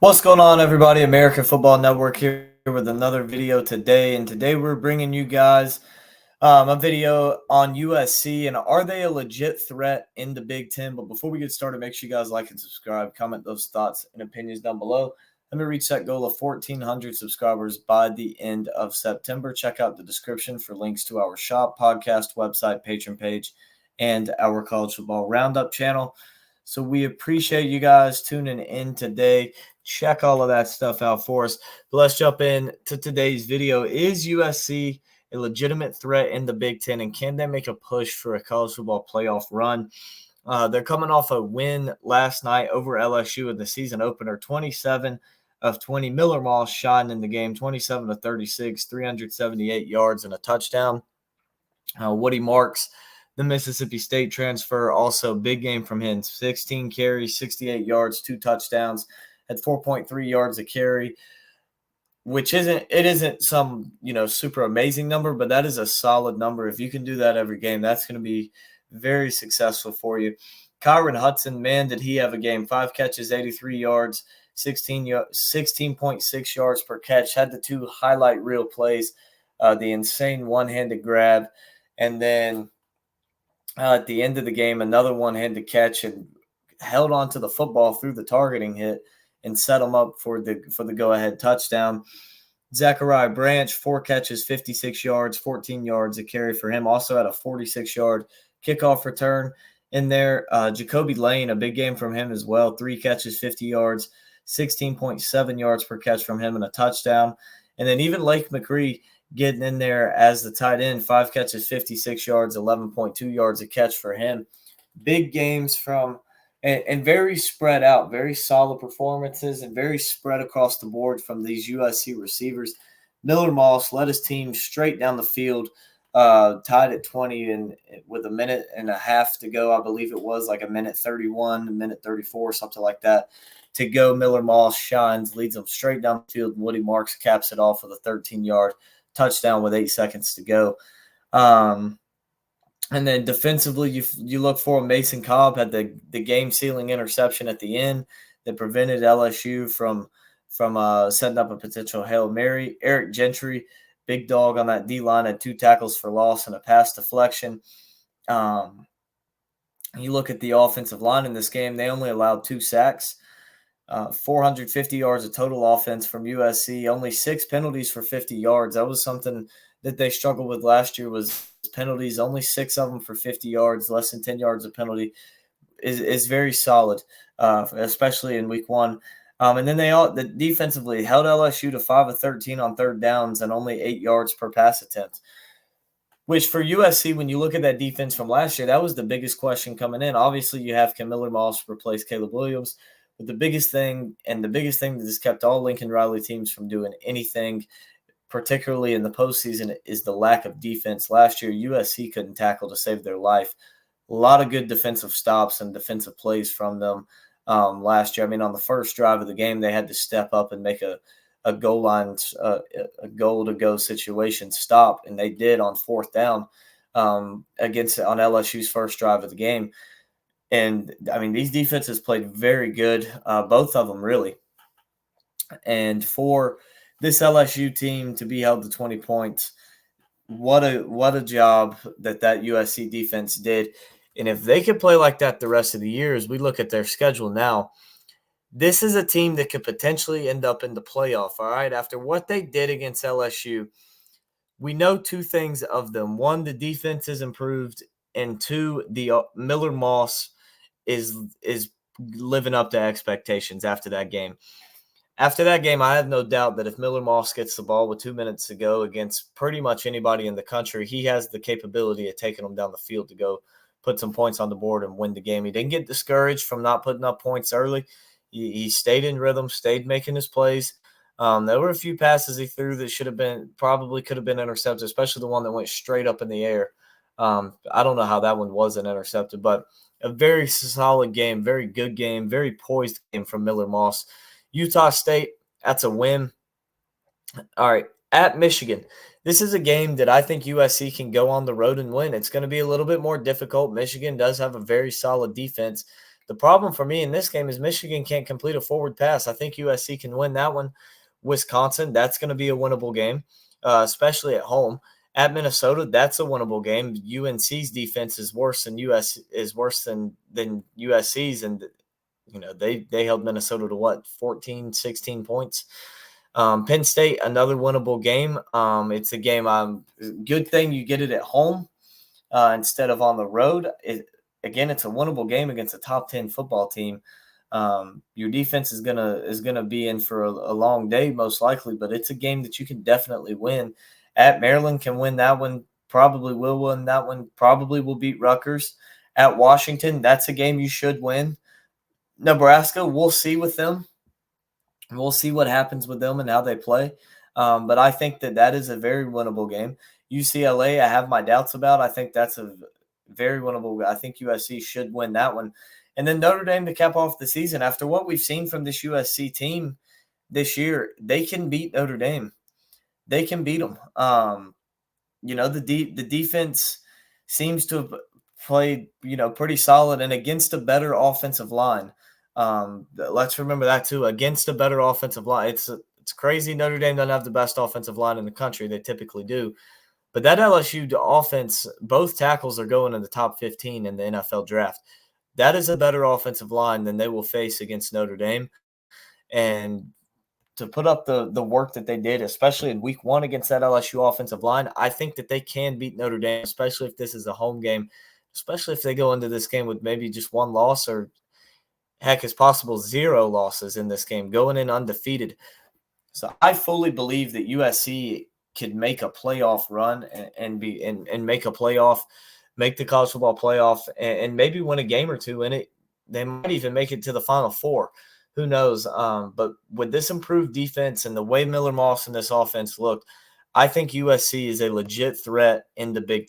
What's going on, everybody? American Football Network here with another video today. And today we're bringing you guys a video on USC and are they a legit threat in the Big Ten? But before we get started, make sure you guys like and subscribe, comment those thoughts and opinions down below. Let me reach that goal of 1,400 subscribers by the end of September. Check out the description for links to our shop, podcast, website, Patreon page, and our college football roundup channel. So we appreciate you guys tuning in today. Check all of that stuff out for us. But let's jump in to today's video. Is USC a legitimate threat in the Big Ten, and can they make a push for a college football playoff run? They're coming off a win last night over LSU in the season opener, 27 of 20. Miller Moss shined in the game, 27 of 36, 378 yards and a touchdown. Woody Marks, the Mississippi State transfer, also big game from him, 16 carries, 68 yards, 2 touchdowns, at 4.3 yards a carry, which isn't some, super amazing number, but that is a solid number. If you can do that every game, that's going to be very successful for you. Kyron Hudson, man, did he have a game. 5 catches, 83 yards, 16.6 yards per catch. Had the 2 highlight reel plays, the insane one-handed grab, and then at the end of the game, another one-handed catch and held onto the football through the targeting hit and set them up for the go-ahead touchdown. Zachariah Branch, 4 catches, 56 yards, 14 yards a carry for him. Also had a 46-yard kickoff return in there. Jacoby Lane, a big game from him as well. 3 catches, 50 yards, 16.7 yards per catch from him and a touchdown. And then even Lake McCree getting in there as the tight end, 5 catches, 56 yards, 11.2 yards a catch for him. Big games from and very spread out, very solid performances and very spread across the board from these USC receivers. Miller Moss led his team straight down the field, tied at 20 and with a minute and a half to go. I believe it was like a minute 31, a minute 34, something like that to go. Miller Moss shines, leads them straight down the field. Woody Marks caps it off with a 13-yard touchdown with 8 seconds to go. And then defensively, you look for Mason Cobb had the game-sealing interception at the end that prevented LSU from setting up a potential Hail Mary. Eric Gentry, big dog on that D-line, had 2 tackles for loss and a pass deflection. You look at the offensive line in this game, they only allowed 2 sacks. 450 yards of total offense from USC, only 6 penalties for 50 yards. That was something that they struggled with last year was penalties, only 6 of them for 50 yards, less than 10 yards of penalty is very solid, especially in week 1. And then the defensively held LSU to 5 of 13 on third downs and only 8 yards per pass attempt, which for USC, when you look at that defense from last year, that was the biggest question coming in. Obviously, you have Miller Moss replace Caleb Williams. But the biggest thing that has kept all Lincoln Riley teams from doing anything, particularly in the postseason, is the lack of defense. Last year, USC couldn't tackle to save their life. A lot of good defensive stops and defensive plays from them last year. I mean, on the first drive of the game, they had to step up and make a goal line, a goal-to-go situation stop, and they did on 4th down on LSU's first drive of the game. And, I mean, these defenses played very good, both of them really. And for this LSU team to be held to 20 points, what a job that USC defense did. And if they could play like that the rest of the year, as we look at their schedule now, this is a team that could potentially end up in the playoff, all right? After what they did against LSU, we know 2 things of them. 1, the defense is improved, and 2, the Miller Moss is living up to expectations after that game. After that game, I have no doubt that if Miller Moss gets the ball with 2 minutes to go against pretty much anybody in the country, he has the capability of taking them down the field to go put some points on the board and win the game. He didn't get discouraged from not putting up points early. He stayed in rhythm, stayed making his plays. There were a few passes he threw that probably could have been intercepted, especially the one that went straight up in the air. I don't know how that one wasn't intercepted, but a very solid game, very good game, very poised game from Miller Moss. Utah State, that's a win. All right, at Michigan. This is a game that I think USC can go on the road and win. It's going to be a little bit more difficult. Michigan does have a very solid defense, The problem for me in this game is Michigan can't complete a forward pass. I think USC can win that one. Wisconsin, that's going to be a winnable game, especially at home. At Minnesota, that's a winnable game. UNC's defense is worse than USC's, and they held Minnesota to what, 14, 16 points. Penn State, another winnable game. It's a game. Good thing you get it at home instead of on the road. Again, it's a winnable game against a top 10 football team. Your defense is gonna be in for a long day most likely, but it's a game that you can definitely win. At Maryland, can win that one. Probably will win that one. Probably will beat Rutgers. At Washington, that's a game you should win. Nebraska, we'll see with them. We'll see what happens with them and how they play. But I think that is a very winnable game. UCLA, I have my doubts about. I think that's a very winnable. I think USC should win that one. And then Notre Dame to cap off the season. After what we've seen from this USC team this year, they can beat Notre Dame. They can beat them. The defense seems to have played, pretty solid and against a better offensive line. Let's remember that too. Against a better offensive line, it's crazy. Notre Dame doesn't have the best offensive line in the country. They typically do, but that LSU offense, both tackles are going in the top 15 in the NFL draft. That is a better offensive line than they will face against Notre Dame. And to put up the work that they did, especially in week 1 against that LSU offensive line, I think that they can beat Notre Dame, especially if this is a home game, especially if they go into this game with maybe just one loss or, heck, as possible 0 losses in this game, going in undefeated. So I fully believe that USC could make a playoff run and make a playoff, make the college football playoff, and maybe win a game or two in it. They might even make it to the Final Four. Who knows? But with this improved defense and the way Miller Moss and this offense looked, I think USC is a legit threat in the Big